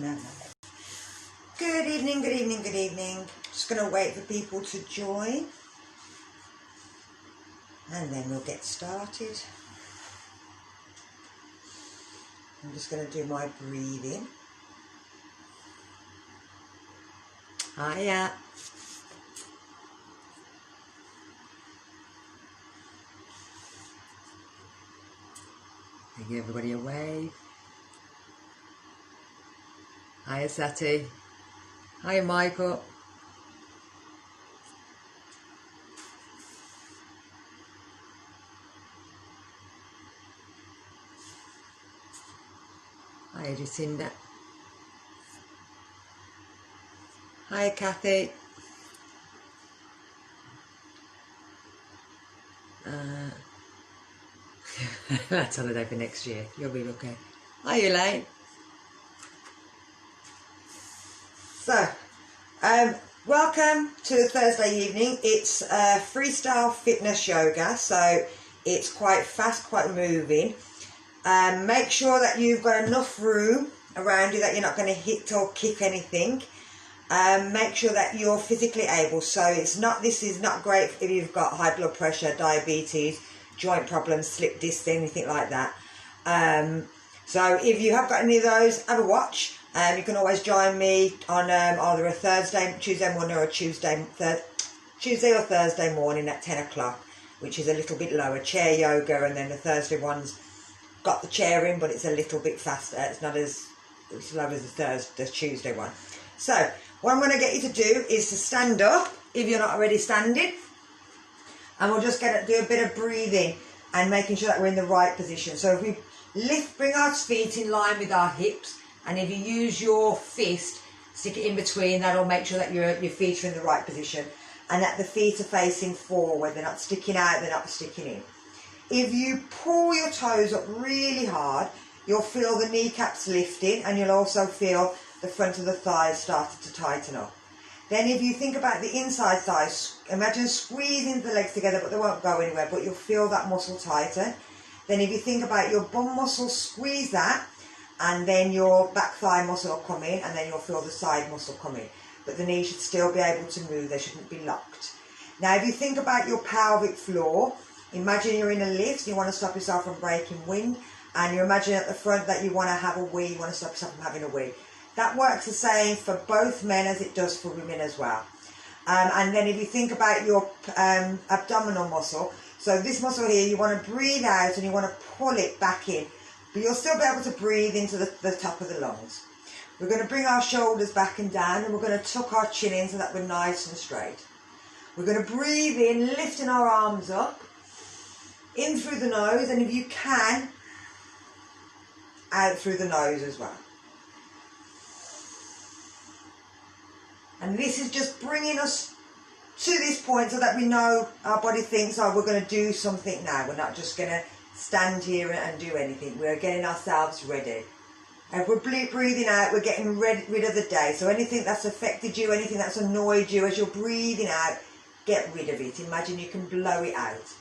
no. Good evening, good evening, good evening. Just going to wait for people to join. And then we'll get started. I'm just going to do my breathing. Hiya. Give everybody a wave. Hiya, Sati. Hiya, Michael. Hiya, Jacinda. Hiya, Kathy. That's holiday for next year. You'll be okay. Hiya, Elaine. So, welcome to the Thursday evening. It's freestyle fitness yoga, so it's quite fast, quite moving. Make sure that you've got enough room around you that you're not going to hit or kick anything. Make sure that you're physically able. So this is not great if you've got high blood pressure, diabetes, joint problems, slip discs, anything like that. So if you have got any of those, have a watch. You can always join me on either a Tuesday morning or a Tuesday or Thursday morning at 10 o'clock, which is a little bit lower, chair yoga, and then the Thursday one's got the chair in, but it's a little bit faster. It's not as slow as the Tuesday one. So what I'm going to get you to do is to stand up if you're not already standing, and we'll just do a bit of breathing and making sure that we're in the right position. So if we bring our feet in line with our hips, and if you use your fist, stick it in between, that'll make sure that your feet are in the right position and that the feet are facing forward. They're not sticking out, they're not sticking in. If you pull your toes up really hard, you'll feel the kneecaps lifting, and you'll also feel the front of the thighs started to tighten up. Then if you think about the inside thighs, imagine squeezing the legs together, but they won't go anywhere, but you'll feel that muscle tighten. Then if you think about your bum muscle, squeeze that, and then your back thigh muscle will come in, and then you'll feel the side muscle come in. But the knee should still be able to move, they shouldn't be locked. Now if you think about your pelvic floor, imagine you're in a lift, you want to stop yourself from breaking wind, and you imagine at the front that you want to have a wee, you want to stop yourself from having a wee. That works the same for both men as it does for women as well. And then if you think about your abdominal muscle, so this muscle here, you want to breathe out and you want to pull it back in, but you'll still be able to breathe into the top of the lungs. We're going to bring our shoulders back and down, and we're going to tuck our chin in so that we're nice and straight. We're going to breathe in, lifting our arms up, in through the nose, and if you can, out through the nose as well. And this is just bringing us to this point so that we know our body thinks, oh, we're going to do something now. We're not just going to stand here and do anything. We're getting ourselves ready. And if we're breathing out, we're getting rid of the day. So anything that's affected you, anything that's annoyed you, as you're breathing out, get rid of it. Imagine you can blow it out.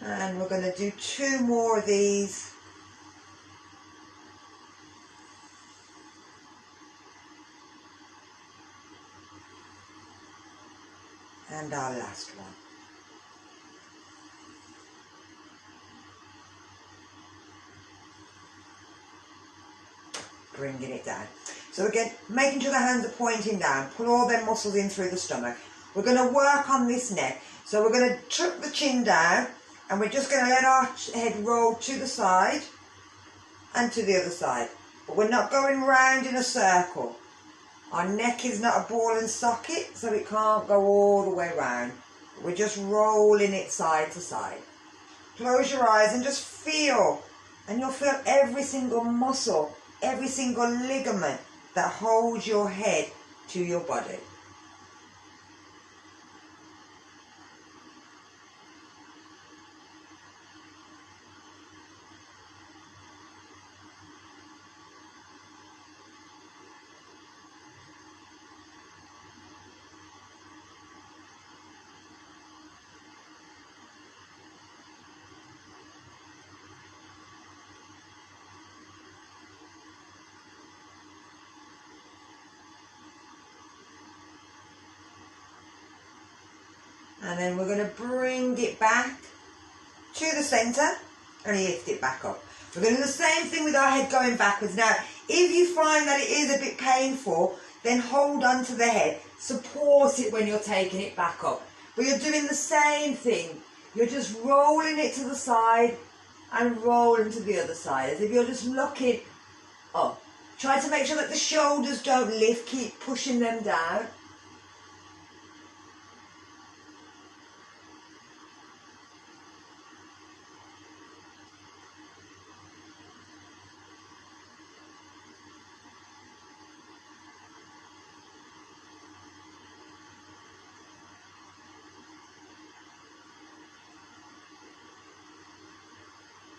And we're going to do 2 more of these. And our last one. Bringing it down. So again, making sure the hands are pointing down. Pull all them muscles in through the stomach. We're going to work on this neck. So we're going to tuck the chin down, and we're just going to let our head roll to the side and to the other side. But we're not going round in a circle. Our neck is not a ball and socket, so it can't go all the way round. We're just rolling it side to side. Close your eyes and just feel, and you'll feel every single muscle, every single ligament, that holds your head to your body. And then we're going to bring it back to the centre and lift it back up. We're going to do the same thing with our head going backwards. Now, if you find that it is a bit painful, then hold on to the head. Support it when you're taking it back up. But you're doing the same thing. You're just rolling it to the side and rolling to the other side, as if you're just looking up. Try to make sure that the shoulders don't lift. Keep pushing them down.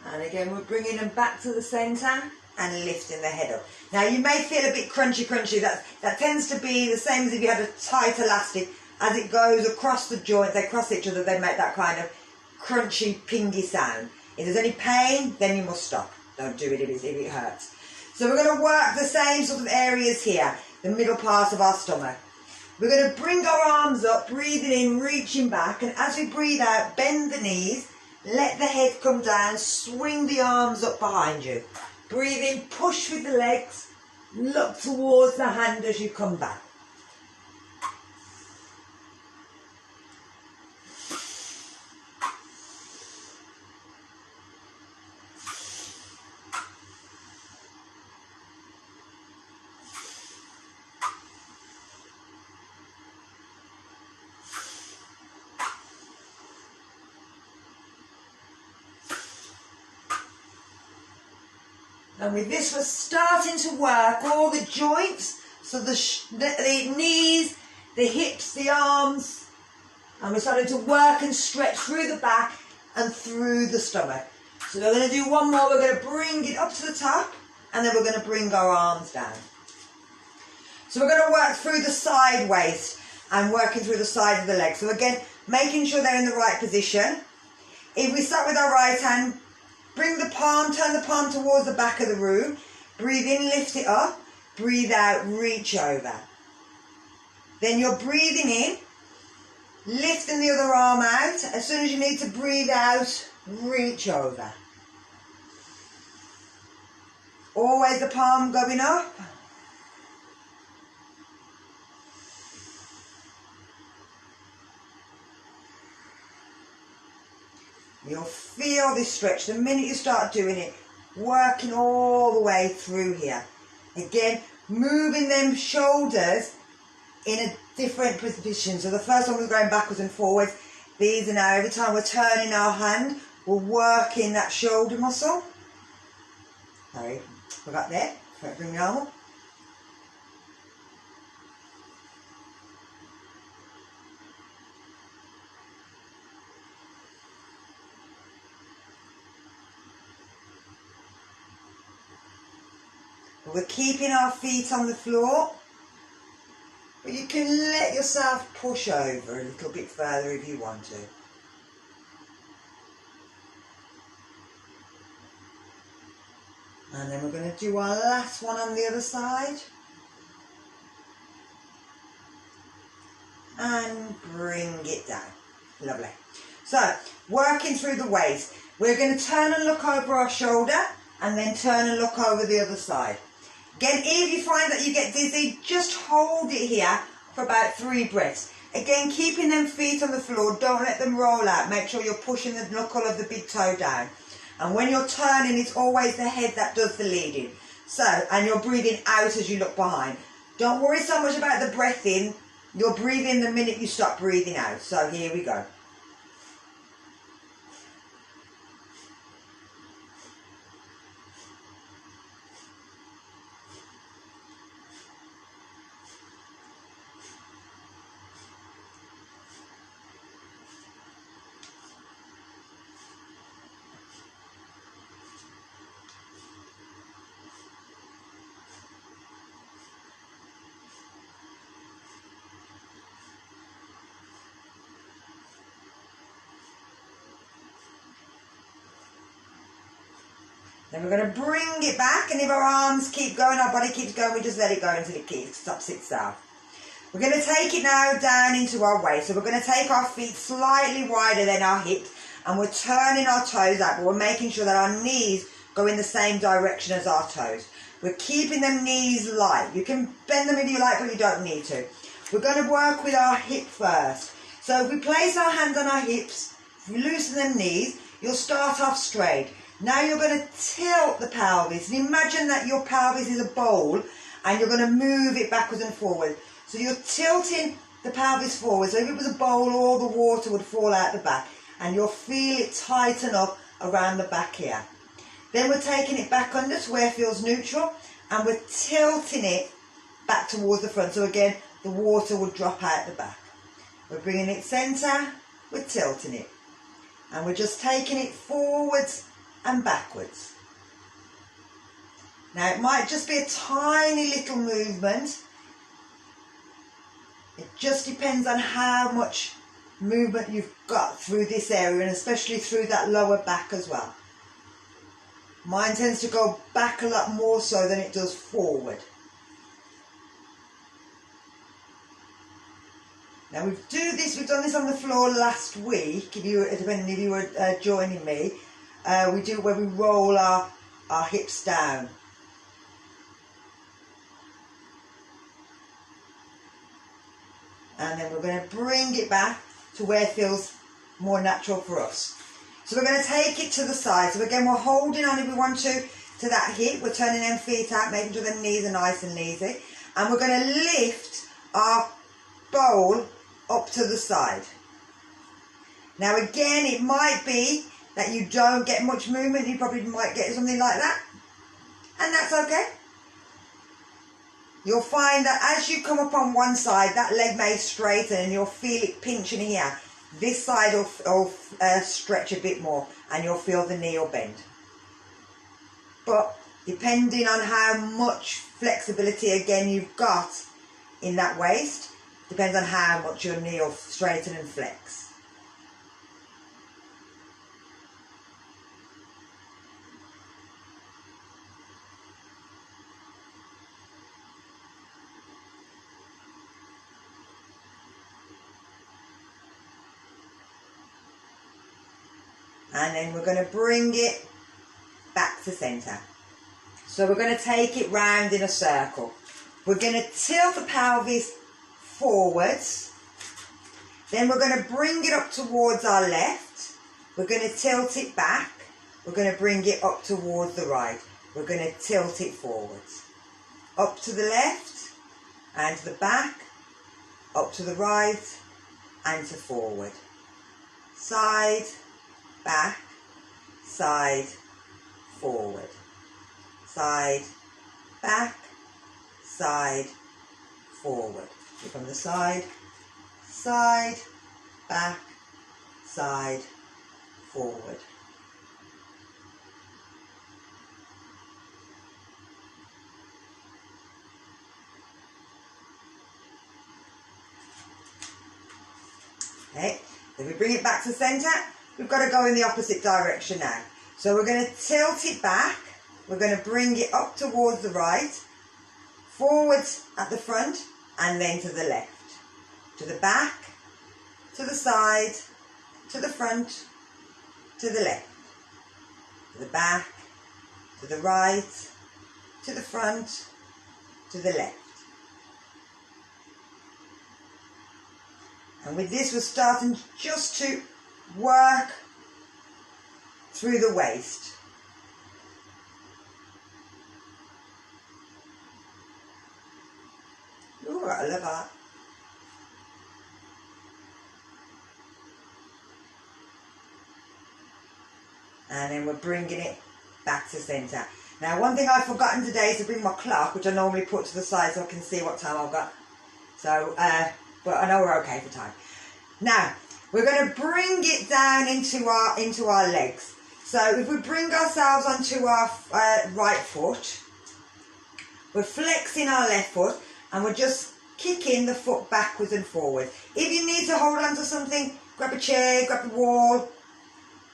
And again, we're bringing them back to the centre and lifting the head up. Now, you may feel a bit crunchy. That tends to be the same as if you had a tight elastic. As it goes across the joint, they cross each other, they make that kind of crunchy, pingy sound. If there's any pain, then you must stop. Don't do it if it hurts. So we're going to work the same sort of areas here, the middle part of our stomach. We're going to bring our arms up, breathing in, reaching back, and as we breathe out, bend the knees. Let the head come down, swing the arms up behind you. Breathe in, push with the legs, look towards the hand as you come back. And with this, we're starting to work all the joints, so the knees, the hips, the arms, and we're starting to work and stretch through the back and through the stomach. So we're going to do one more. We're going to bring it up to the top, and then we're going to bring our arms down. So we're going to work through the side waist and working through the side of the leg. So again, making sure they're in the right position. If we start with our right hand, bring the palm, turn the palm towards the back of the room. Breathe in, lift it up. Breathe out, reach over. Then you're breathing in, lifting the other arm out. As soon as you need to breathe out, reach over. Always the palm going up. You'll feel this stretch the minute you start doing it, working all the way through here. Again, moving them shoulders in a different position. So the first one was going backwards and forwards. These are now, every time we're turning our hand, we're working that shoulder muscle. Sorry, forgot there. Bring the arm up. We're keeping our feet on the floor, but you can let yourself push over a little bit further if you want to. And then we're going to do our last one on the other side. And bring it down. Lovely. So, working through the waist. We're going to turn and look over our shoulder, and then turn and look over the other side. Again, if you find that you get dizzy, just hold it here for about 3 breaths. Again, keeping them feet on the floor, don't let them roll out. Make sure you're pushing the knuckle of the big toe down. And when you're turning, it's always the head that does the leading. So, and you're breathing out as you look behind. Don't worry so much about the breath in. You'll breathe in the minute you stop breathing out. So here we go. Then we're going to bring it back, and if our arms keep going, our body keeps going, we just let it go until it sits down. We're going to take it now down into our waist. So we're going to take our feet slightly wider than our hips, and we're turning our toes out, but we're making sure that our knees go in the same direction as our toes. We're keeping them knees light. You can bend them if you like, but you don't need to. We're going to work with our hip first. So if we place our hands on our hips, if we loosen them knees, you'll start off straight. Now you're going to tilt the pelvis, and imagine that your pelvis is a bowl and you're going to move it backwards and forward. So you're tilting the pelvis forward. So if it was a bowl, all the water would fall out the back, and you'll feel it tighten up around the back here. Then we're taking it back under to where it feels neutral, and we're tilting it back towards the front. So again, the water will drop out the back. We're bringing it centre, we're tilting it, and we're just taking it forwards and backwards. Now it might just be a tiny little movement. It just depends on how much movement you've got through this area, and especially through that lower back as well. Mine tends to go back a lot more so than it does forward. Now we've done this on the floor last week, depending if you were joining me. We do it where we roll our hips down. And then we're going to bring it back to where it feels more natural for us. So we're going to take it to the side. So again, we're holding on if we want to that hip. We're turning them feet out, making sure the knees are nice and easy. And we're going to lift our bowl up to the side. Now again, it might be that you don't get much movement. You probably might get something like that. And that's okay. You'll find that as you come up on one side, that leg may straighten and you'll feel it pinching here. This side will stretch a bit more and you'll feel the knee will bend. But depending on how much flexibility again you've got in that waist, depends on how much your knee will straighten and flex. And then we're going to bring it back to centre. So we're going to take it round in a circle. We're going to tilt the pelvis forwards. Then we're going to bring it up towards our left. We're going to tilt it back. We're going to bring it up towards the right. We're going to tilt it forwards. Up to the left and to the back. Up to the right and to forward. Side, back, side, forward, side, back, side, forward. From the side, side, back, side, forward. Okay, then we bring it back to centre. We've got to go in the opposite direction now. So we're going to tilt it back. We're going to bring it up towards the right, forwards at the front, and then to the left. To the back, to the side, to the front, to the left. To the back, to the right, to the front, to the left. And with this, we're starting just to work through the waist. Ooh, I love that. And then we're bringing it back to centre. Now, one thing I've forgotten today is to bring my clock, which I normally put to the side so I can see what time I've got. So, but I know we're okay for time. Now, we're going to bring it down into our legs. So if we bring ourselves onto our right foot, we're flexing our left foot and we're just kicking the foot backwards and forwards. If you need to hold on to something, grab a chair, grab the wall.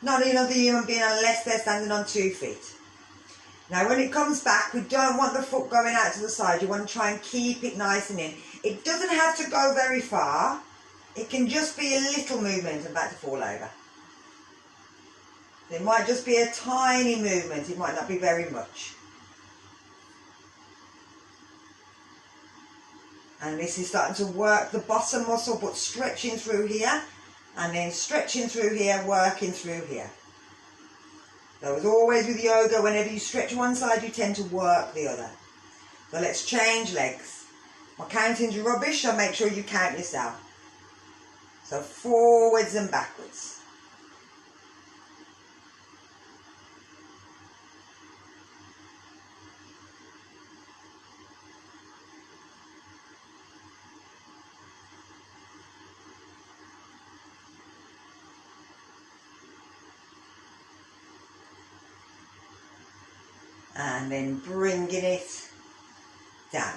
Not another human being unless they're standing on 2 feet. Now when it comes back, we don't want the foot going out to the side. You want to try and keep it nice and in. It doesn't have to go very far. It can just be a little movement and about to fall over. It might just be a tiny movement. It might not be very much. And this is starting to work the bottom muscle, but stretching through here, and then stretching through here, working through here. So as always with yoga, whenever you stretch one side, you tend to work the other. So let's change legs. My counting's rubbish, so make sure you count yourself. So forwards and backwards. And then bringing it down.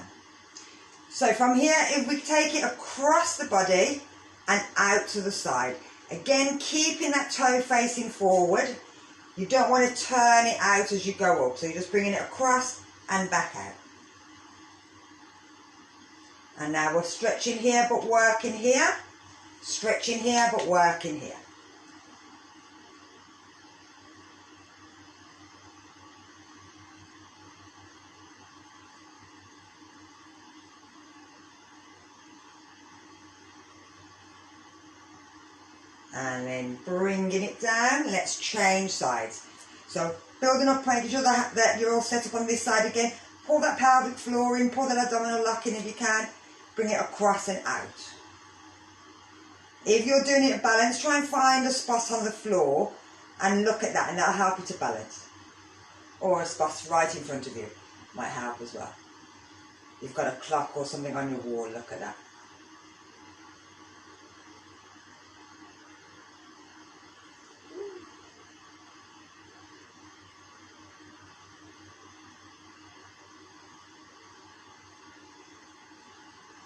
So from here, if we take it across the body and out to the side. Again, keeping that toe facing forward. You don't want to turn it out as you go up. So you're just bringing it across and back out. And now we're stretching here but working here. Stretching here but working here. And then bringing it down. Let's change sides. So building up, making sure that you're all set up on this side again. Pull that pelvic floor in, pull that abdominal lock in if you can. Bring it across and out. If you're doing it balanced, try and find a spot on the floor and look at that, and that'll help you to balance. Or a spot right in front of you might help as well. You've got a clock or something on your wall, look at that.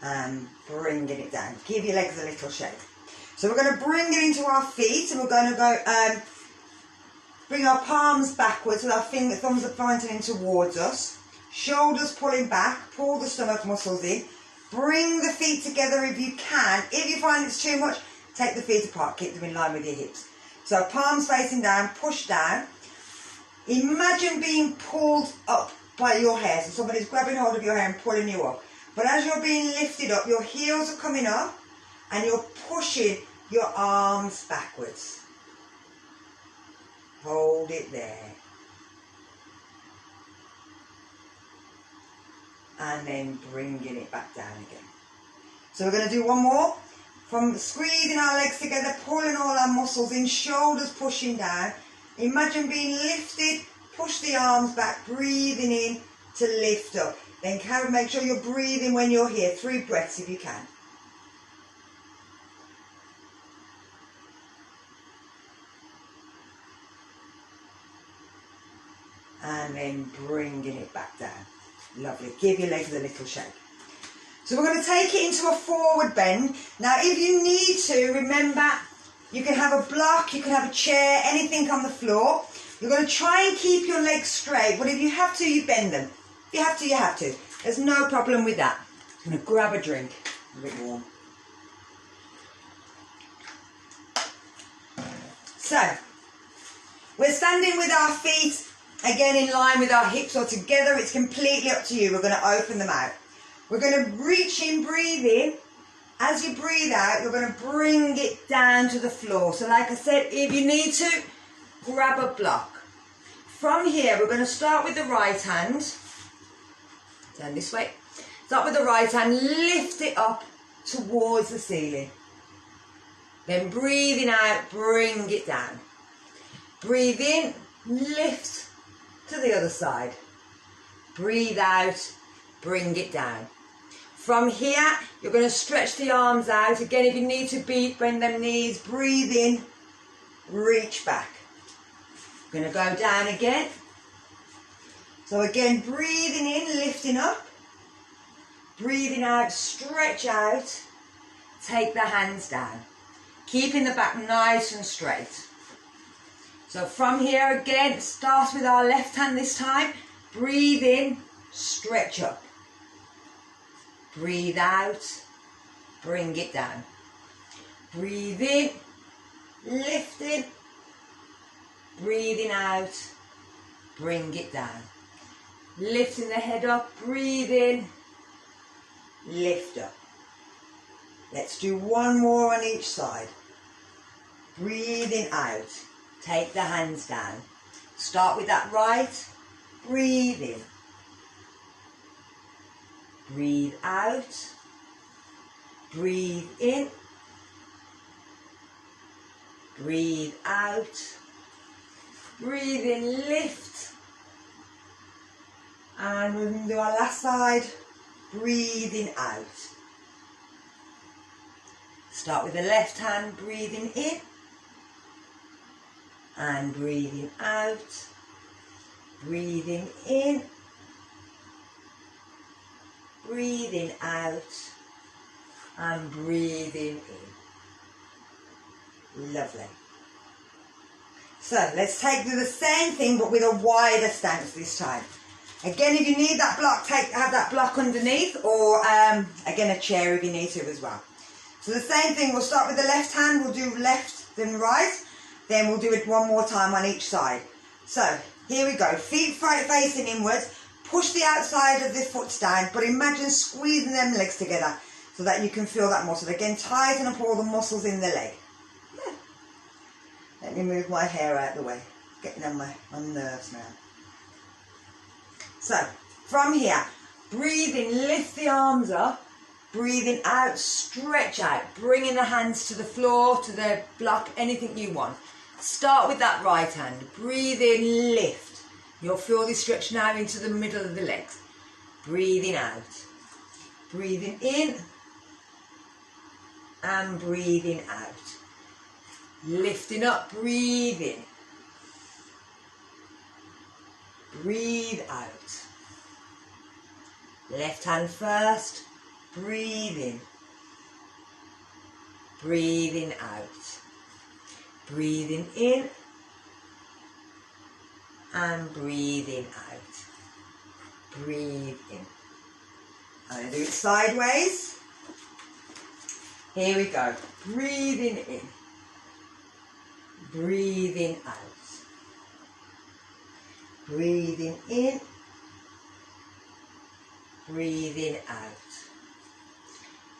And bringing it down. Give your legs a little shake. So we're going to bring it into our feet, and we're going to go bring our palms backwards with our thumbs are pointing in towards us. Shoulders pulling back. Pull the stomach muscles in. Bring the feet together if you can. If you find it's too much, take the feet apart. Keep them in line with your hips. So palms facing down. Push down. Imagine being pulled up by your hair. So somebody's grabbing hold of your hair and pulling you up. But as you're being lifted up, your heels are coming up and you're pushing your arms backwards. Hold it there. And then bringing it back down again. So we're going to do one more. From squeezing our legs together, pulling all our muscles in, shoulders pushing down. Imagine being lifted, push the arms back, breathing in to lift up. Then make sure you're breathing when you're here. 3 breaths if you can. And then bringing it back down. Lovely. Give your legs a little shake. So we're going to take it into a forward bend. Now if you need to, remember, you can have a block, you can have a chair, anything on the floor. You're going to try and keep your legs straight, but if you have to, you bend them. If you have to, you have to. There's no problem with that. I'm going to grab a drink. A bit warm. So, we're standing with our feet, again in line with our hips or together. It's completely up to you. We're going to open them out. We're going to reach in, breathe in. As you breathe out, you're going to bring it down to the floor. So like I said, if you need to, grab a block. From here, we're going to start with the right hand. Turn this way. Start with the right hand, lift it up towards the ceiling. Then breathing out, bring it down. Breathe in, lift to the other side. Breathe out, bring it down. From here, you're going to stretch the arms out. Again, if you need to bend them knees, breathe in, reach back. We're going to go down again. So again, breathing in, lifting up. Breathing out, stretch out. Take the hands down. Keeping the back nice and straight. So from here again, start with our left hand this time. Breathe in, stretch up. Breathe out, bring it down. Breathe in, lifting. Breathing out, bring it down. Lifting the head up, breathe in, lift up. Let's do one more on each side. Breathing out, take the hands down. Start with that right, breathe in. Breathe out, breathe in, breathe out, breathe in, lift, and we're going to do our last side, breathing out. Start with the left hand, breathing in, and breathing out, breathing in, breathing out, and breathing in. Lovely. So let's do the same thing but with a wider stance this time. Again, if you need that block, have that block underneath, or again a chair if you need to as well. So the same thing, we'll start with the left hand, we'll do left then right, then we'll do it one more time on each side. So here we go, feet facing inwards, push the outside of the foot down, but imagine squeezing them legs together so that you can feel that muscle. Again, tighten up all the muscles in the leg. Yeah. Let me move my hair out of the way, getting on my nerves now. So from here, breathing, lift the arms up. Breathing out, stretch out, bringing the hands to the floor, to the block, anything you want. Start with that right hand. Breathe in, lift. You'll feel this stretch now into the middle of the legs. Breathing out. Breathing in and breathing out. Lifting up, breathe in. Breathe out. Left hand first. Breathe in, breathing out, breathing in and breathing out, breathe in. I'm going to do it sideways. Here we go, breathing in, breathing out, breathing in, breathing out.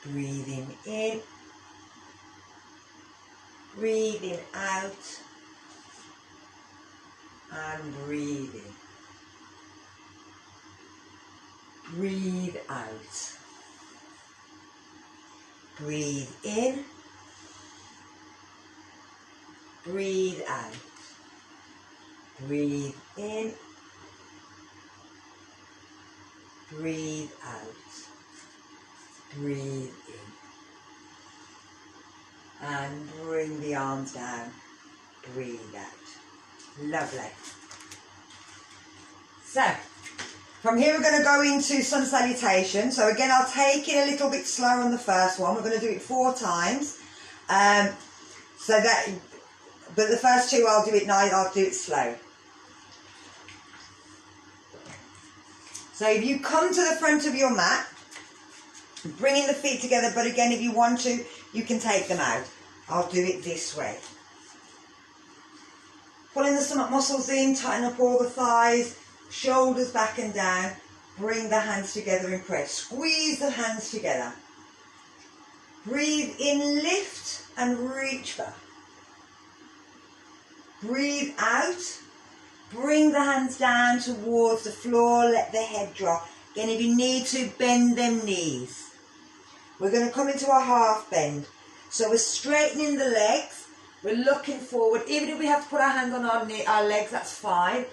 Breathing in, breathing out, and breathing. Breathe out. Breathe in, breathe out. Breathe in, breathe out. Breathe in and bring the arms down, breathe out. Lovely. So from here we're going to go into sun salutation. So again, I'll take it a little bit slower on the first one. We're going to do it 4 times. But the first 2 I'll do it slow. So if you come to the front of your mat, bringing the feet together, but again, if you want to, you can take them out. I'll do it this way. Pulling the stomach muscles in, tighten up all the thighs, shoulders back and down. Bring the hands together in prayer. Squeeze the hands together. Breathe in, lift and reach back. Breathe out. Bring the hands down towards the floor. Let the head drop. Again, if you need to, bend them knees. We're going to come into a half bend. So we're straightening the legs. We're looking forward. Even if we have to put our hand on our legs, that's fine.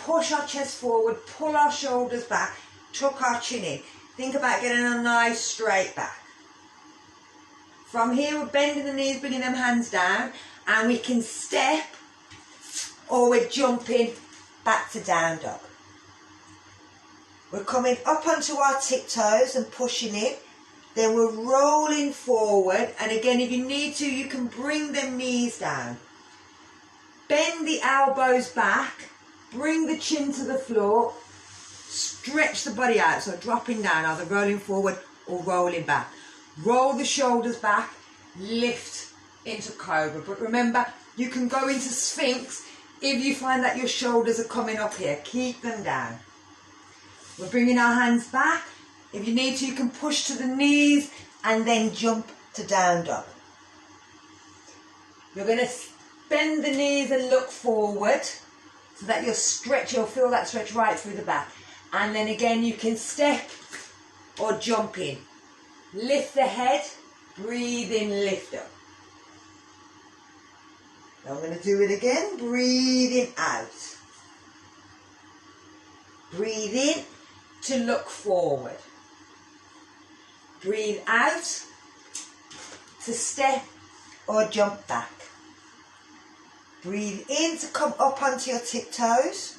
Push our chest forward. Pull our shoulders back. Tuck our chin in. Think about getting a nice straight back. From here, we're bending the knees, bringing them hands down. And we can step, or we're jumping back to down dog. We're coming up onto our tiptoes and pushing it. Then we're rolling forward. And again, if you need to, you can bring them knees down. Bend the elbows back. Bring the chin to the floor. Stretch the body out, so dropping down, either rolling forward or rolling back. Roll the shoulders back, lift into Cobra. But remember, you can go into Sphinx if you find that your shoulders are coming up here. Keep them down. We're bringing our hands back. If you need to, you can push to the knees and then jump to down dog. You're going to bend the knees and look forward so that you'll feel that stretch right through the back. And then again, you can step or jump in. Lift the head, breathe in, lift up. Now I'm going to do it again, breathing out. Breathe in to look forward. Breathe out to step or jump back. Breathe in to come up onto your tiptoes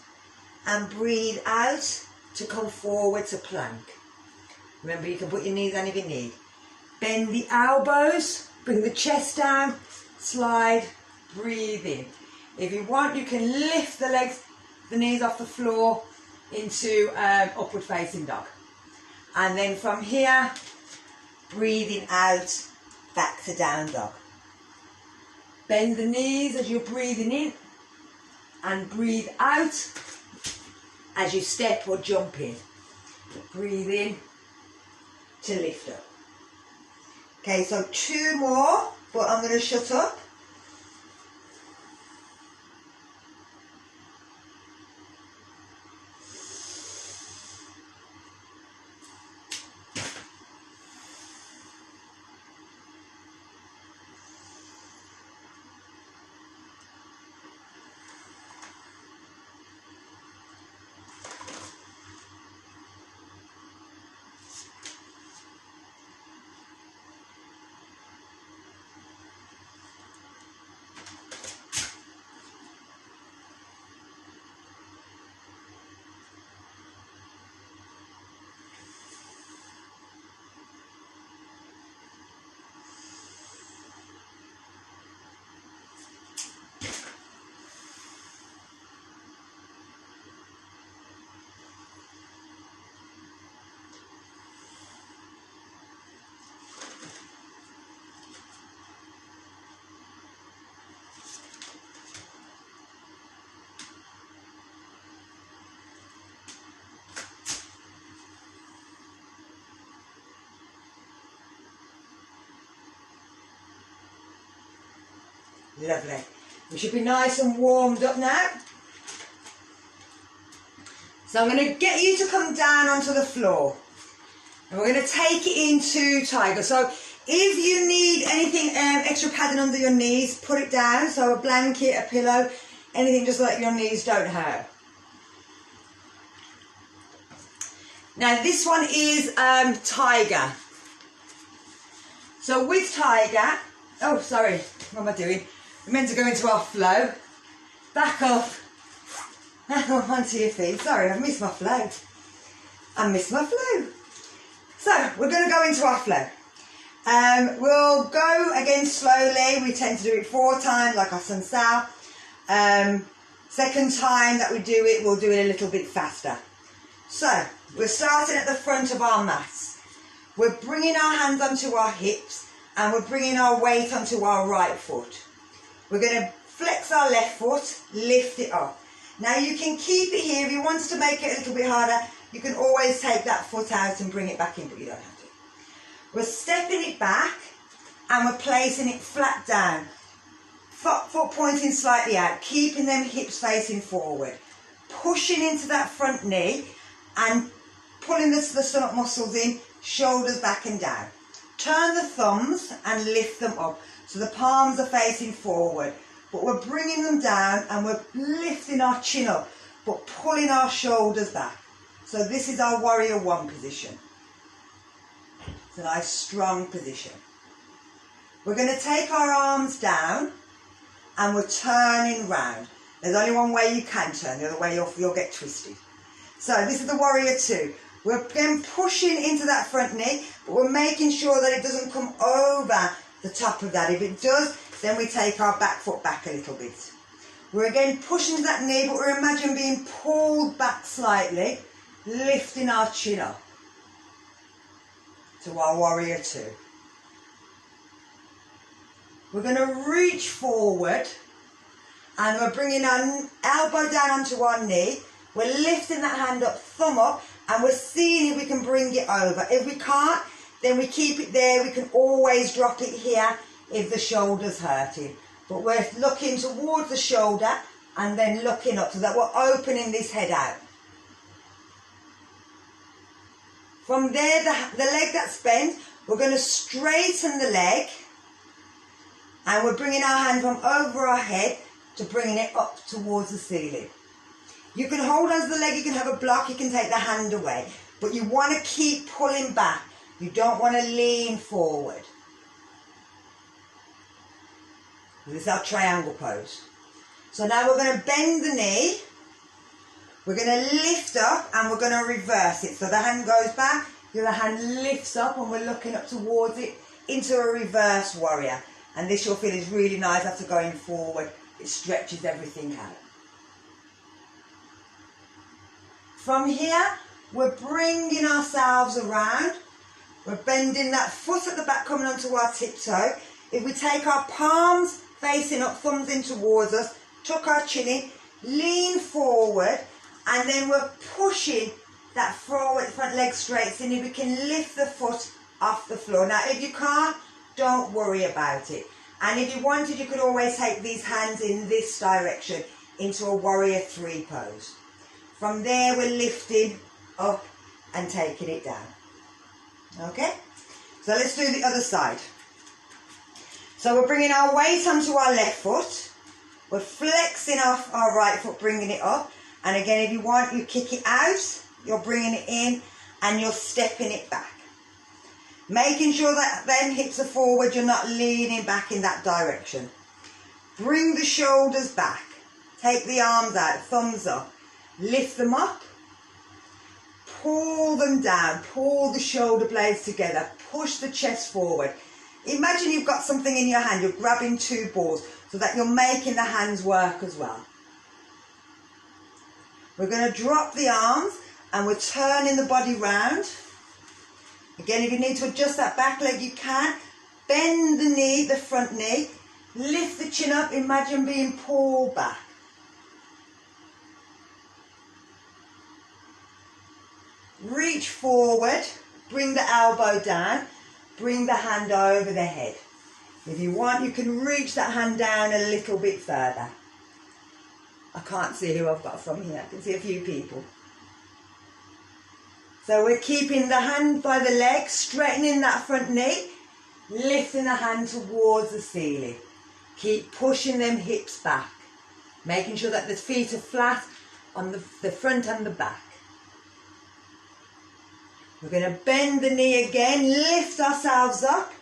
and breathe out to come forward to plank. Remember, you can put your knees down if you need. Bend the elbows, bring the chest down, slide, breathe in. If you want, you can lift the legs, the knees off the floor into upward facing dog. And then from here, breathing out, back to down dog. Bend the knees as you're breathing in and breathe out as you step or jump in. Breathe in to lift up. Okay, so 2 more, but I'm going to shut up. Lovely. We should be nice and warmed up now. So I'm going to get you to come down onto the floor. And we're going to take it into Tiger. So if you need anything extra padding under your knees, put it down. So a blanket, a pillow, anything just like your knees don't hurt. Now this one is Tiger. So with Tiger, oh sorry, what am I doing? We're meant to go into our flow. Back up onto your feet. Sorry, I've missed my flow. I missed my flow. So we're going to go into our flow. We'll go again slowly. We tend to do it 4 times like our Sun Sal. Second time that we do it, we'll do it a little bit faster. So we're starting at the front of our mats. We're bringing our hands onto our hips and we're bringing our weight onto our right foot. We're going to flex our left foot, lift it up. Now you can keep it here. If you wanted to make it a little bit harder, you can always take that foot out and bring it back in, but you don't have to. We're stepping it back and we're placing it flat down. Foot pointing slightly out, keeping them hips facing forward. Pushing into that front knee and pulling the stomach muscles in, shoulders back and down. Turn the thumbs and lift them up. So the palms are facing forward, but we're bringing them down and we're lifting our chin up, but pulling our shoulders back. So this is our warrior 1 position. It's a nice strong position. We're going to take our arms down and we're turning round. There's only one way you can turn, the other way you'll get twisted. So this is the warrior 2. We're then pushing into that front knee, but we're making sure that it doesn't come over the top of that. If it does, then we take our back foot back a little bit. We're again pushing to that knee, but we're imagining being pulled back slightly lifting our chin up to our warrior two. We're going to reach forward and we're bringing our elbow down onto our knee. We're lifting that hand up, thumb up, and we're seeing if we can bring it over. If we can't, then we keep it there. We can always drop it here if the shoulder's hurting. But we're looking towards the shoulder and then looking up so that we're opening this head out. From there, the leg that's bent, we're going to straighten the leg and we're bringing our hand from over our head to bringing it up towards the ceiling. You can hold onto the leg, you can have a block, you can take the hand away, but you want to keep pulling back. You don't want to lean forward. This is our triangle pose. So now we're going to bend the knee, we're going to lift up and we're going to reverse it. So the hand goes back, the other hand lifts up and we're looking up towards it into a reverse warrior. And this you'll feel is really nice after going forward. It stretches everything out. From here, we're bringing ourselves around. We're bending that foot at the back, coming onto our tiptoe. If we take our palms facing up, thumbs in towards us, tuck our chin in, lean forward, and then we're pushing that forward front leg straight. So if we can lift the foot off the floor. Now, if you can't, don't worry about it. And if you wanted, you could always take these hands in this direction into a warrior three pose. From there, we're lifting up and taking it down. Okay? So let's do the other side. So we're bringing our weight onto our left foot. We're flexing off our right foot, bringing it up. And again, if you want, you kick it out. You're bringing it in and you're stepping it back. Making sure that them hips are forward, you're not leaning back in that direction. Bring the shoulders back. Take the arms out, thumbs up. Lift them up. Pull them down. Pull the shoulder blades together. Push the chest forward. Imagine you've got something in your hand. You're grabbing two balls so that you're making the hands work as well. We're going to drop the arms and we're turning the body round. Again, if you need to adjust that back leg, you can. Bend the knee, the front knee. Lift the chin up. Imagine being pulled back. Reach forward. Bring the elbow down. Bring the hand over the head. If you want, you can reach that hand down a little bit further. I can't see who I've got from here. I can see a few people. So we're keeping the hand by the leg, straightening that front knee, lifting the hand towards the ceiling. Keep pushing them hips back, making sure that the feet are flat on the front and the back. We're going to bend the knee again, lift ourselves up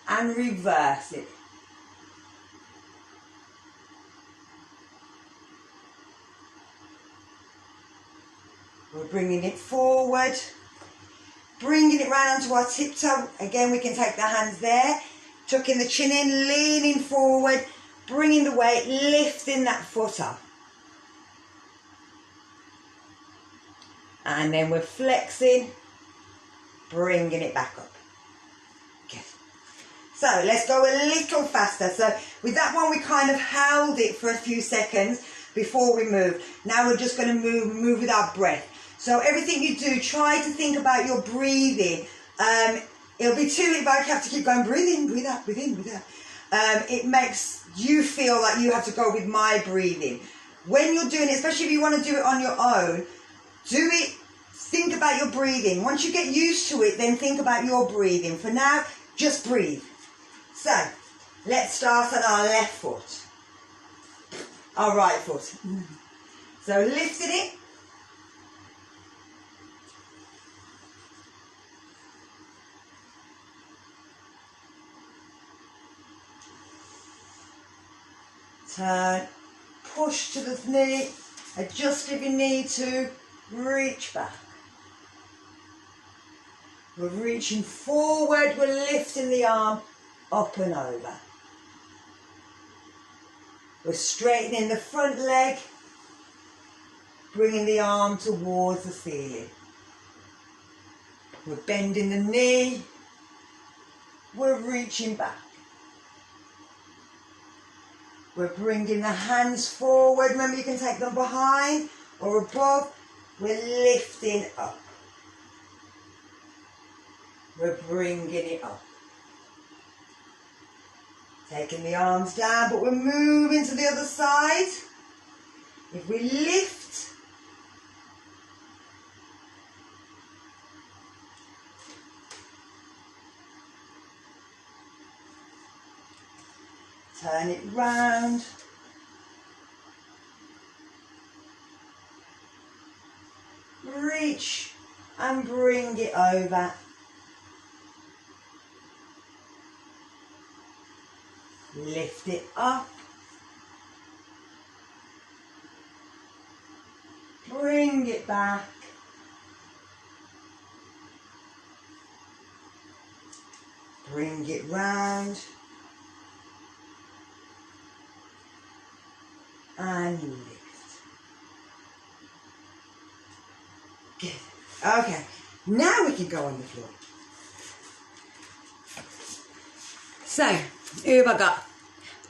and reverse it. We're bringing it forward, bringing it round onto our tiptoe. Again, we can take the hands there, tucking the chin in, leaning forward, bringing the weight, lifting that foot up. And then we're flexing, bringing it back up. Good. So let's go a little faster. So with that one, we kind of held it for a few seconds before we moved. Now we're just going to move with our breath. So everything you do, try to think about your breathing. It'll be too, if I have to keep going, breathe in, breathe out, breathe in, breathe out. It makes you feel like you have to go with my breathing. When you're doing it, especially if you want to do it on your own, do it, think about your breathing. Once you get used to it, then think about your breathing. For now, just breathe. So, let's start on our left foot. Our right foot. So, lifting it. Turn, push to the knee, adjust if you need to, reach back. We're reaching forward, we're lifting the arm up and over. We're straightening the front leg, bringing the arm towards the ceiling. We're bending the knee, we're reaching back. We're bringing the hands forward. Remember, you can take them behind or above. We're lifting up. We're bringing it up. Taking the arms down, but we're moving to the other side. If we lift, turn it round. Reach and bring it over. Lift it up. Bring it back. Bring it round. And lift. Good. Okay, now we can go on the floor. So, who have I got?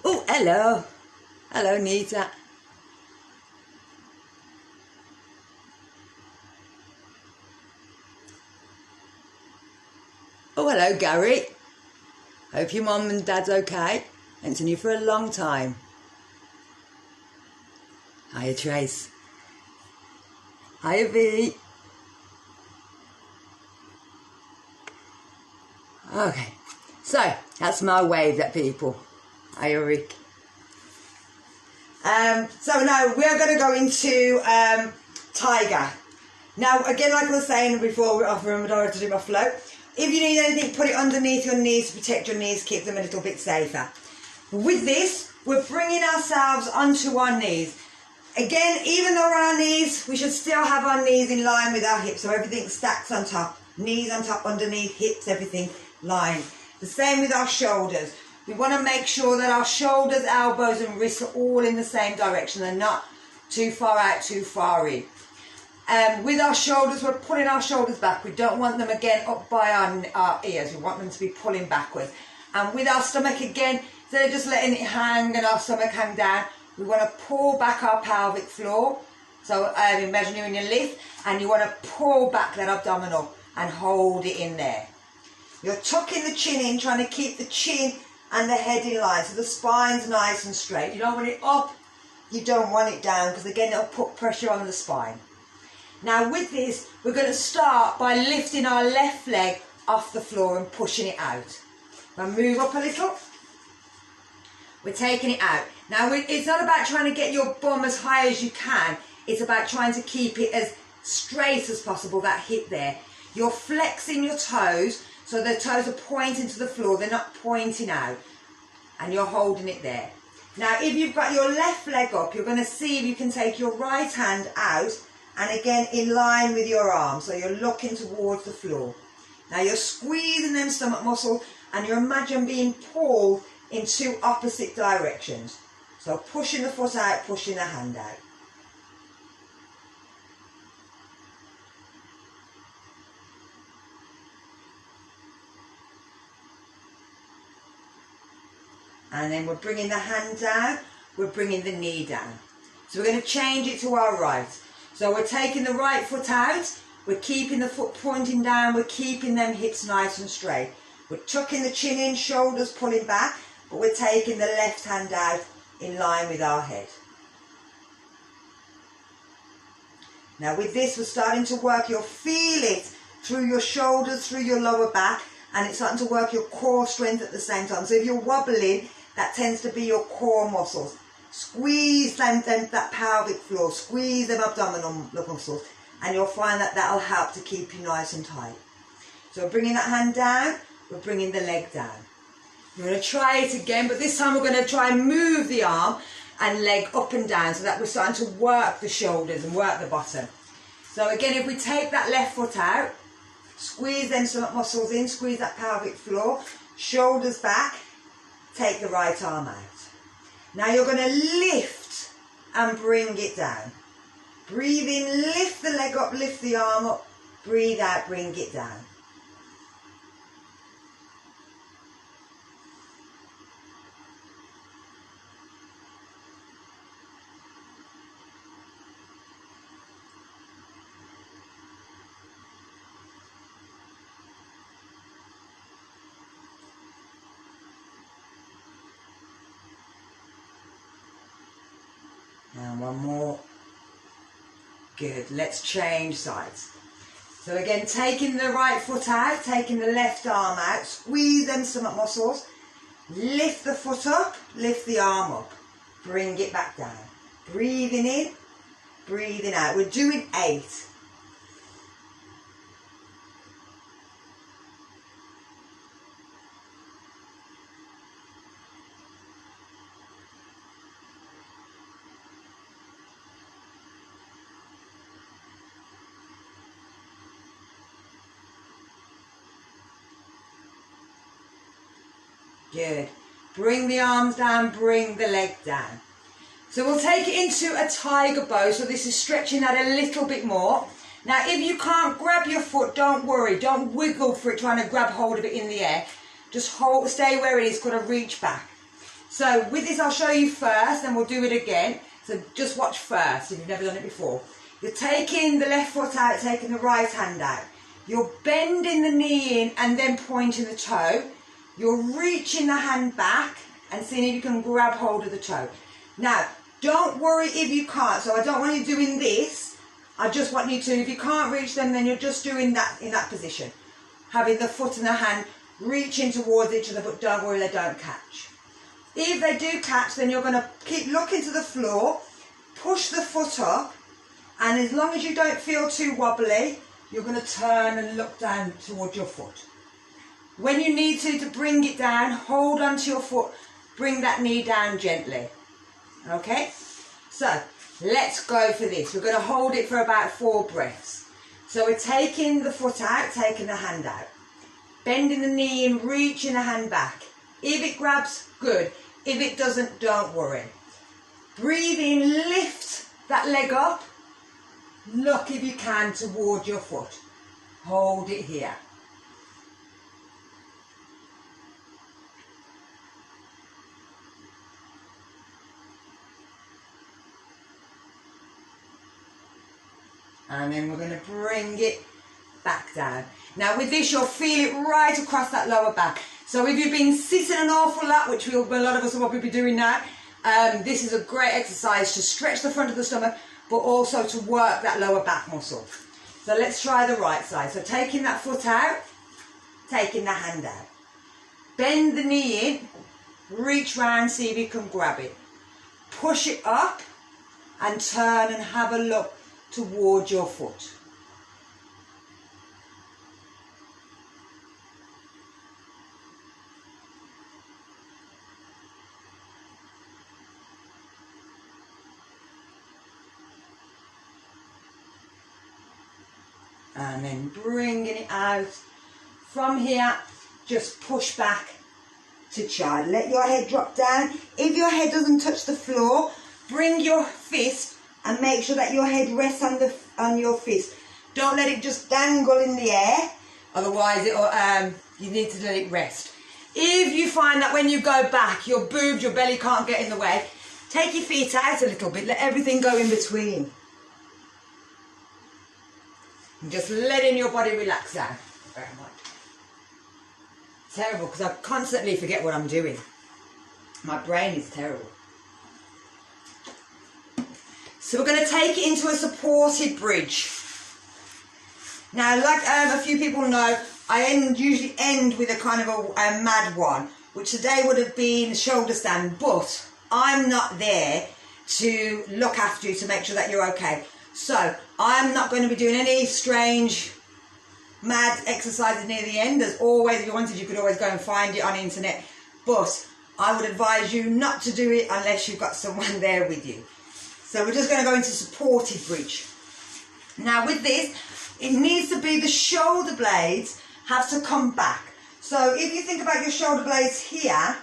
Oh, hello. Hello, Nita. Oh, hello, Gary. Hope your mum and dad's okay. Haven't seen you for a long time. Hiya, Trace. Hiya, V. Okay, so that's my wave at people. Hiya, Rick. So now we're going to go into Tiger. Now, again, like I was saying before, we're offering Medora to do my float. If you need anything, put it underneath your knees to protect your knees, keep them a little bit safer. With this, we're bringing ourselves onto our knees. Again, even though we're on our knees, we should still have our knees in line with our hips, so everything stacks on top. Knees on top, underneath, hips, everything lined. The same with our shoulders. We want to make sure that our shoulders, elbows and wrists are all in the same direction. They're not too far out, too far in. With our shoulders, we're pulling our shoulders back. We don't want them again up by our ears. We want them to be pulling backwards. And with our stomach again, instead of just letting it hang and our stomach hang down, we want to pull back our pelvic floor. So imagine you're in your lift and you want to pull back that abdominal and hold it in there. You're tucking the chin in, trying to keep the chin and the head in line so the spine's nice and straight. You don't want it up, you don't want it down, because again it'll put pressure on the spine. Now with this, we're going to start by lifting our left leg off the floor and pushing it out. Now move up a little. We're taking it out. Now it's not about trying to get your bum as high as you can. It's about trying to keep it as straight as possible, that hip there. You're flexing your toes so the toes are pointing to the floor. They're not pointing out. And you're holding it there. Now if you've got your left leg up, you're going to see if you can take your right hand out and again in line with your arm. So you're looking towards the floor. Now you're squeezing them stomach muscles and you imagine being pulled in two opposite directions. So pushing the foot out, pushing the hand out. And then we're bringing the hand down, we're bringing the knee down. So we're going to change it to our right. So we're taking the right foot out, we're keeping the foot pointing down, we're keeping them hips nice and straight. We're tucking the chin in, shoulders pulling back, but we're taking the left hand out in line with our head. Now with this, we're starting to work, you'll feel it through your shoulders, through your lower back, and it's starting to work your core strength at the same time. So if you're wobbling, that tends to be your core muscles. Squeeze that pelvic floor, squeeze them abdominal muscles, and you'll find that that'll help to keep you nice and tight. So we're bringing that hand down, we're bringing the leg down. We're going to try it again, but this time we're going to try and move the arm and leg up and down so that we're starting to work the shoulders and work the bottom. So again, if we take that left foot out, squeeze them stomach muscles in, squeeze that pelvic floor, shoulders back, take the right arm out. Now you're going to lift and bring it down. Breathe in, lift the leg up, lift the arm up. Breathe out, bring it down. And one more. Good. Let's change sides. So again, taking the right foot out, taking the left arm out, squeeze them stomach muscles, lift the foot up, lift the arm up, bring it back down. Breathing in, breathing out. We're doing 8. Good. Bring the arms down, bring the leg down. So we'll take it into a tiger pose. So this is stretching that a little bit more. Now if you can't grab your foot, don't worry. Don't wiggle for it, trying to grab hold of it in the air. Just hold, stay where it is, kind of reach back. So with this I'll show you first, then we'll do it again. So just watch first if you've never done it before. You're taking the left foot out, taking the right hand out. You're bending the knee in and then pointing the toe. You're reaching the hand back and seeing if you can grab hold of the toe. Now, don't worry if you can't. So I don't want you doing this. I just want you to, if you can't reach them, then you're just doing that in that position. Having the foot and the hand reaching towards each other, but don't worry, they don't catch. If they do catch, then you're going to keep looking to the floor, push the foot up, and as long as you don't feel too wobbly, you're going to turn and look down towards your foot. When you need to bring it down, hold onto your foot, bring that knee down gently. Okay? So, let's go for this. We're going to hold it for about 4 breaths. So we're taking the foot out, taking the hand out. Bending the knee in, reaching the hand back. If it grabs, good. If it doesn't, don't worry. Breathe in, lift that leg up. Look if you can toward your foot. Hold it here. And then we're going to bring it back down. Now with this, you'll feel it right across that lower back. So if you've been sitting an awful lot, which a lot of us will probably be doing now, this is a great exercise to stretch the front of the stomach, but also to work that lower back muscle. So let's try the right side. So taking that foot out, taking the hand out. Bend the knee in, reach round, see if you can grab it. Push it up and turn and have a look towards your foot. And then bringing it out. From here, just push back to child. Let your head drop down. If your head doesn't touch the floor, bring your fist and make sure that your head rests on your fist. Don't let it just dangle in the air, otherwise you need to let it rest. If you find that when you go back, your boobs, your belly can't get in the way, take your feet out a little bit, let everything go in between. And just letting your body relax down. Very much. Terrible, because I constantly forget what I'm doing. My brain is terrible. So we're going to take it into a supported bridge. Now, like a few people know, I usually end with a kind of a mad one, which today would have been shoulder stand, but I'm not there to look after you to make sure that you're okay. So I'm not going to be doing any strange mad exercises near the end. As always, if you wanted, you could always go and find it on the internet, but I would advise you not to do it unless you've got someone there with you. So we're just going to go into supported bridge. Now with this, it needs to be the shoulder blades have to come back. So if you think about your shoulder blades here,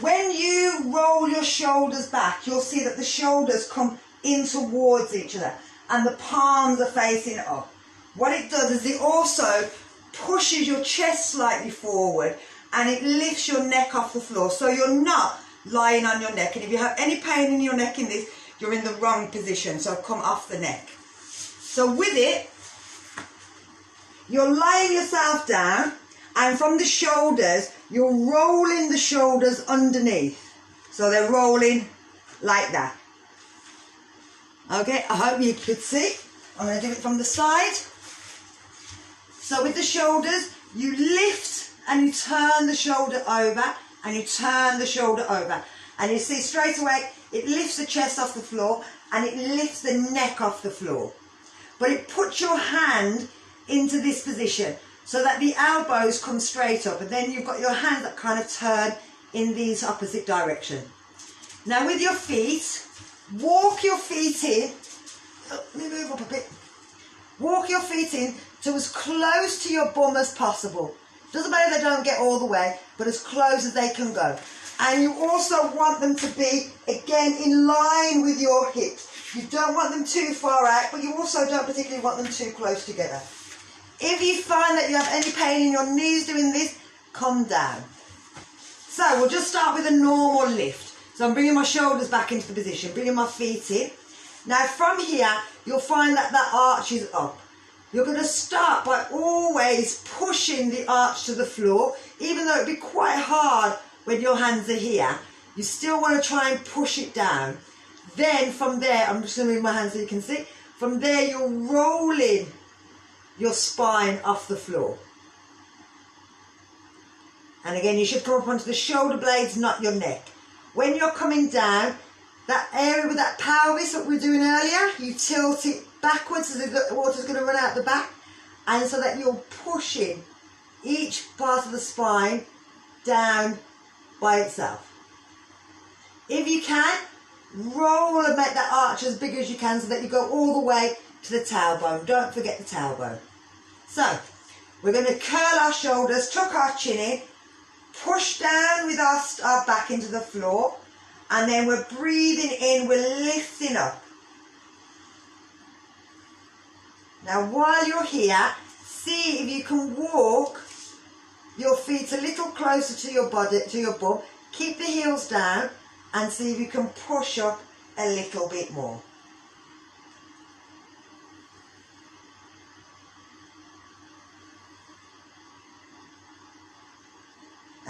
when you roll your shoulders back, you'll see that the shoulders come in towards each other. and the palms are facing up. What it does is it also pushes your chest slightly forward and it lifts your neck off the floor, so you're not lying on your neck. And if you have any pain in your neck in this, you're in the wrong position, so come off the neck. So with it, you're laying yourself down, and from the shoulders, you're rolling the shoulders underneath. So they're rolling like that. Okay, I hope you could see. I'm going to do it from the side. So with the shoulders, you lift and you turn the shoulder over, and you turn the shoulder over. And you see straight away, it lifts the chest off the floor and it lifts the neck off the floor. But it puts your hand into this position so that the elbows come straight up, and then you've got your hand that kind of turn in these opposite direction. Now with your feet, walk your feet in. Let me move up a bit. Walk your feet in to as close to your bum as possible. Doesn't matter if they don't get all the way, but as close as they can go. And you also want them to be, again, in line with your hips. You don't want them too far out, but you also don't particularly want them too close together. If you find that you have any pain in your knees doing this, come down. So we'll just start with a normal lift. So I'm bringing my shoulders back into the position, bringing my feet in. Now from here, you'll find that that arch is up. You're going to start by always pushing the arch to the floor, even though it'd be quite hard when your hands are here. You still want to try and push it down. Then from there, I'm just going to move my hands so you can see. From there, you're rolling your spine off the floor. And again, you should come up onto the shoulder blades, not your neck. When you're coming down, that area with that pelvis that we were doing earlier, you tilt it backwards so the water's going to run out the back, and so that you're pushing each part of the spine down by itself. If you can, roll and make that arch as big as you can so that you go all the way to the tailbone. Don't forget the tailbone. So we're going to curl our shoulders, tuck our chin in, push down with our back into the floor, and then we're breathing in, we're lifting up. Now while you're here, see if you can walk your feet a little closer to your body, to your bum. Keep the heels down and see if you can push up a little bit more.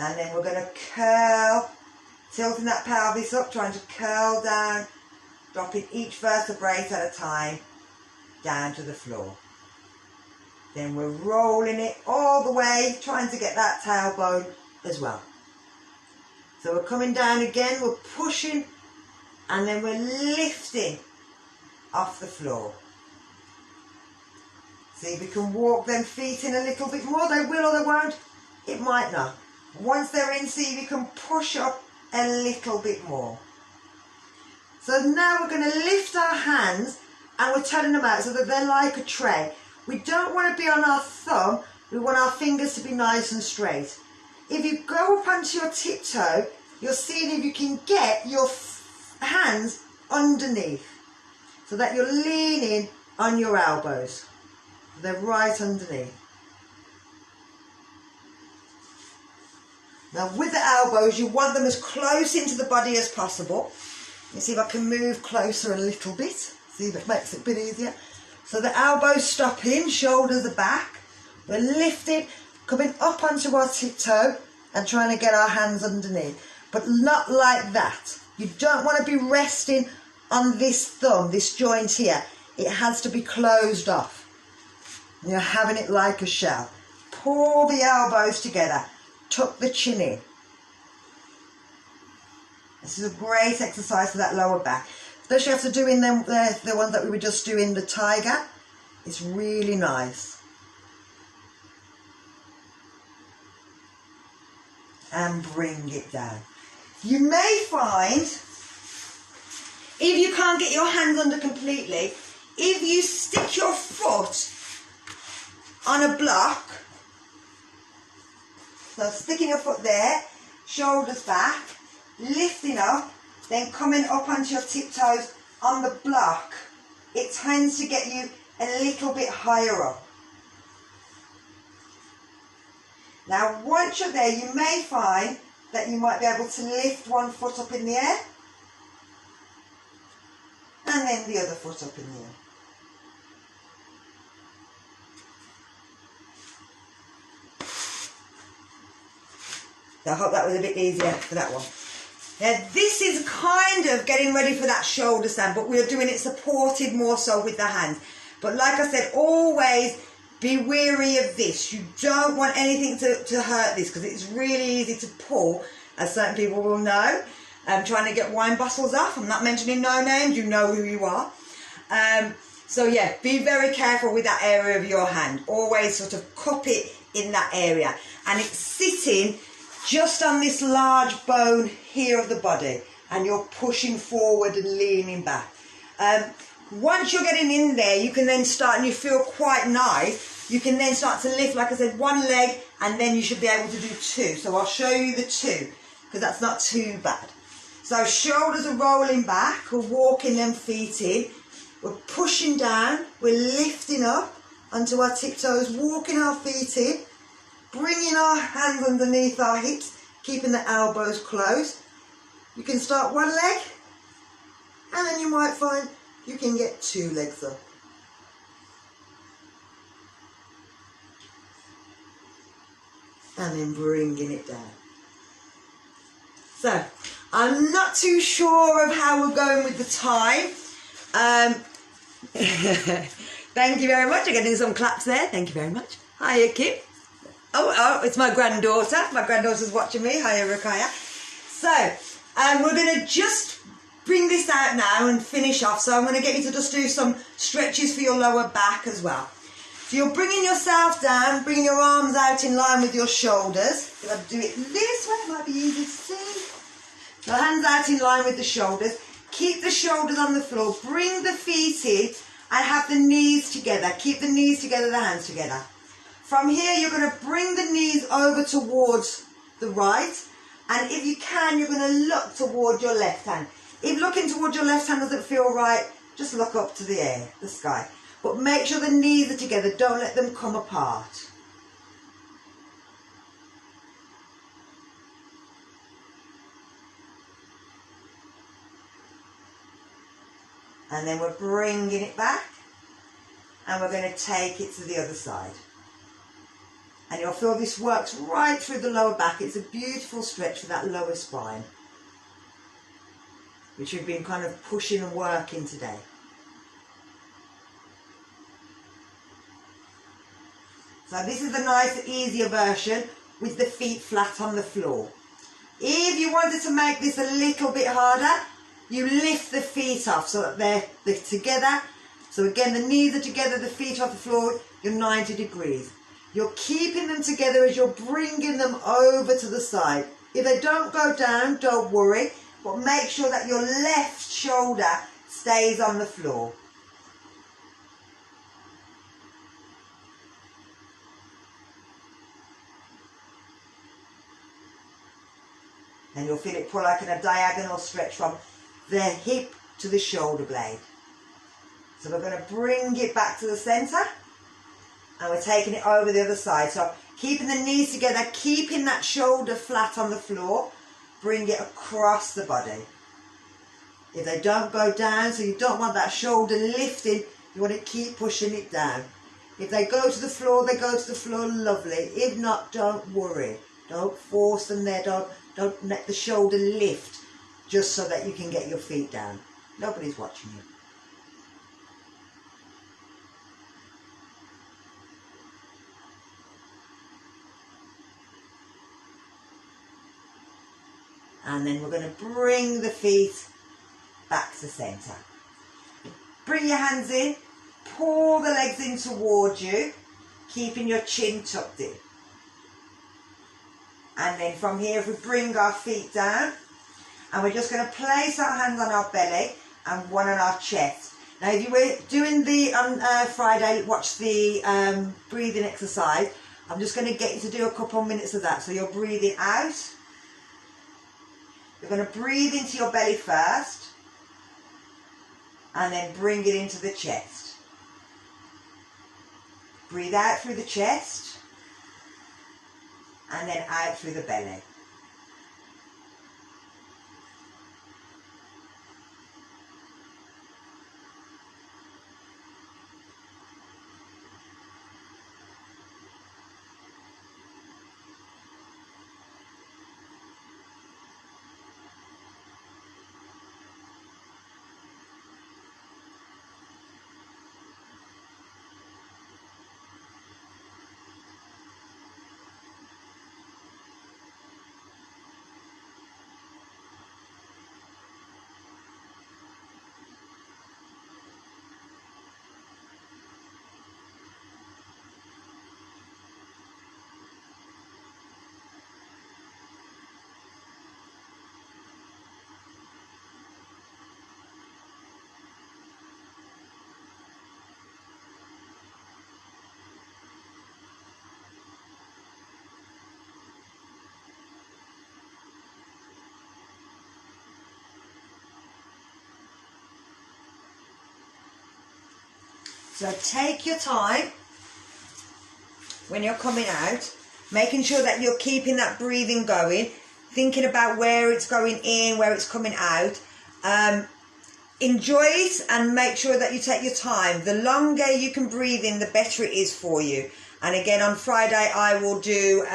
And then we're going to curl, tilting that pelvis up, trying to curl down, dropping each vertebrae at a time down to the floor. Then we're rolling it all the way, trying to get that tailbone as well. So we're coming down again, we're pushing, and then we're lifting off the floor. See if we can walk them feet in a little bit more. They will or they won't, it might not. Once they're in, see if you can push up a little bit more. So now we're going to lift our hands and we're turning them out so that they're like a tray. We don't want to be on our thumb, we want our fingers to be nice and straight. If you go up onto your tiptoe, you're seeing if you can get your hands underneath so that you're leaning on your elbows. They're right underneath. Now with the elbows, you want them as close into the body as possible. Let me see if I can move closer a little bit. See if it makes it a bit easier. So the elbows stop in, shoulders are back. We're lifting, coming up onto our tiptoe and trying to get our hands underneath. But not like that. You don't want to be resting on this thumb, this joint here. It has to be closed off. You're having it like a shell. Pull the elbows together. Tuck the chin in. This is a great exercise for that lower back. Especially after doing them, the ones that we were just doing, the tiger. It's really nice. And bring it down. You may find, if you can't get your hands under completely, if you stick your foot on a block, so sticking your foot there, shoulders back, lifting up, then coming up onto your tiptoes on the block it tends to get you a little bit higher up. Now once you're there, you may find that you might be able to lift one foot up in the air and then the other foot up in the air. So I hope that was a bit easier for that one. Now this is kind of getting ready for that shoulder stand, but we're doing it supported more so with the hands. But like I said, always be wary of this. You don't want anything to hurt this, because it's really easy to pull, as certain people will know. Trying to get wine bottles off. I'm not mentioning no names, you know who you are. So yeah, be very careful with that area of your hand. Always sort of cup it in that area. And it's sitting just on this large bone here of the body. And you're pushing forward and leaning back. Once you're getting in there, you can then start, and you feel quite nice, you can then start to lift, like I said, one leg, and then you should be able to do two. So I'll show you the two, because that's not too bad. So shoulders are rolling back, we're walking them feet in, we're pushing down, we're lifting up onto our tiptoes, walking our feet in, bringing our hands underneath our hips, keeping the elbows closed. You can start one leg, and then you might find you can get two legs up. And then bringing it down. So, I'm not too sure of how we're going with the time. Thank you very much. I'm getting some claps there. Thank you very much. Hiya, Kip. Oh, it's my granddaughter. My granddaughter's watching me. Hiya, Rakaya. So, we're going to just bring this out now and finish off. So I'm going to get you to just do some stretches for your lower back as well. So you're bringing yourself down, bringing your arms out in line with your shoulders. You'll have to do it this way, it might be easy to see. So hands out in line with the shoulders. Keep the shoulders on the floor. Bring the feet in and have the knees together. Keep the knees together, the hands together. From here, you're going to bring the knees over towards the right. And if you can, you're going to look toward your left hand. If looking towards your left hand doesn't feel right, just look up to the air, the sky. But make sure the knees are together. Don't let them come apart. And then we're bringing it back. And we're going to take it to the other side. And you'll feel this works right through the lower back. It's a beautiful stretch for that lower spine, which we've been kind of pushing and working today. So this is the nice, easier version with the feet flat on the floor. If you wanted to make this a little bit harder, you lift the feet off so that they're together. So again, the knees are together, the feet off the floor, you're 90 degrees. You're keeping them together as you're bringing them over to the side. If they don't go down, don't worry, but make sure that your left shoulder stays on the floor. And you'll feel it pull like in a diagonal stretch from the hip to the shoulder blade. So we're going to bring it back to the centre, and we're taking it over the other side. So keeping the knees together, keeping that shoulder flat on the floor, bring it across the body. If they don't go down, so you don't want that shoulder lifting, you want to keep pushing it down. If they go to the floor, they go to the floor, lovely. If not, don't worry. Don't force them there, don't let the shoulder lift just so that you can get your feet down. Nobody's watching you. And then we're going to bring the feet back to centre. Bring your hands in, pull the legs in towards you, keeping your chin tucked in. And then from here, if we bring our feet down, and we're just going to place our hands on our belly and one on our chest. Now, if you were doing the, on Friday, watch the breathing exercise, I'm just going to get you to do a couple of minutes of that. So you're breathing out. You're going to breathe into your belly first. and then bring it into the chest. Breathe out through the chest and then out through the belly. So take your time when you're coming out, making sure that you're keeping that breathing going, thinking about where it's going in, where it's coming out. Enjoy it and make sure that you take your time. The longer you can breathe in, the better it is for you. And again, on Friday, I will do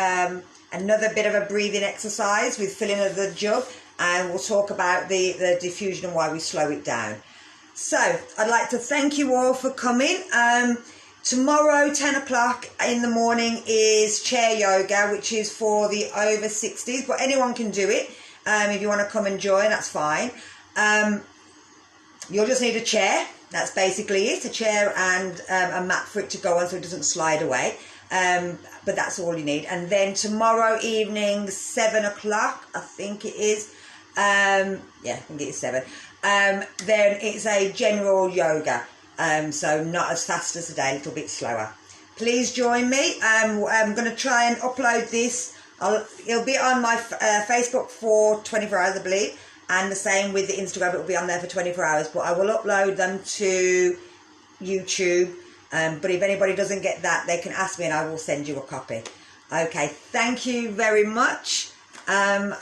another bit of a breathing exercise with filling of the jug, and we'll talk about the diffusion and why we slow it down. So I'd like to thank you all for coming. Tomorrow, 10 o'clock in the morning, is chair yoga, which is for the over 60s, but anyone can do it. If you want to come and join, that's fine. You'll just need a chair. That's basically it, a chair and a mat for it to go on so it doesn't slide away. But that's all you need. And then tomorrow evening, 7 o'clock, I think it is. Yeah, I think it is 7. Then it's a general yoga, so not as fast as today, a little bit slower. Please join me. I'm going to try and upload this. It'll be on my Facebook for 24 hours, I believe, and the same with the Instagram. It will be on there for 24 hours, but I will upload them to YouTube. But if anybody doesn't get that, they can ask me and I will send you a copy. Okay, thank you very much. I'm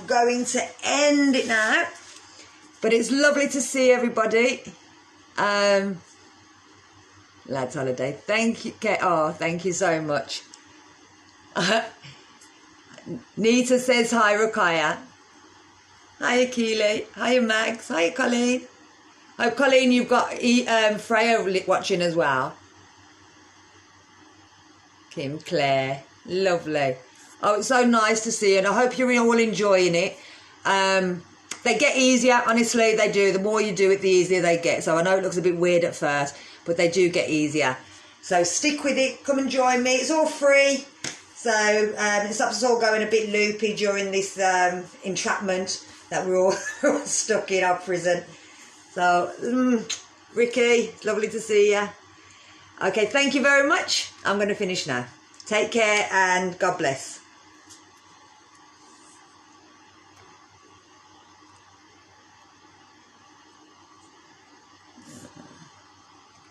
going to end it now. But it's lovely to see everybody. Lads holiday. Thank you. Oh, thank you so much. Nita says hi, Rukaya. Hiya, Keely. Hiya, Max. Hiya, Colleen. Oh, Colleen, you've got Freya watching as well. Kim, Claire. Lovely. Oh, it's so nice to see you, and I hope you're all enjoying it. They get easier, honestly, they do. The more you do it, the easier they get. So I know it looks a bit weird at first, but they do get easier. So stick with it. Come and join me. It's all free. So it stops us all going a bit loopy during this entrapment that we're all stuck in our prison. So, Ricky, it's lovely to see you. Okay, thank you very much. I'm going to finish now. Take care and God bless.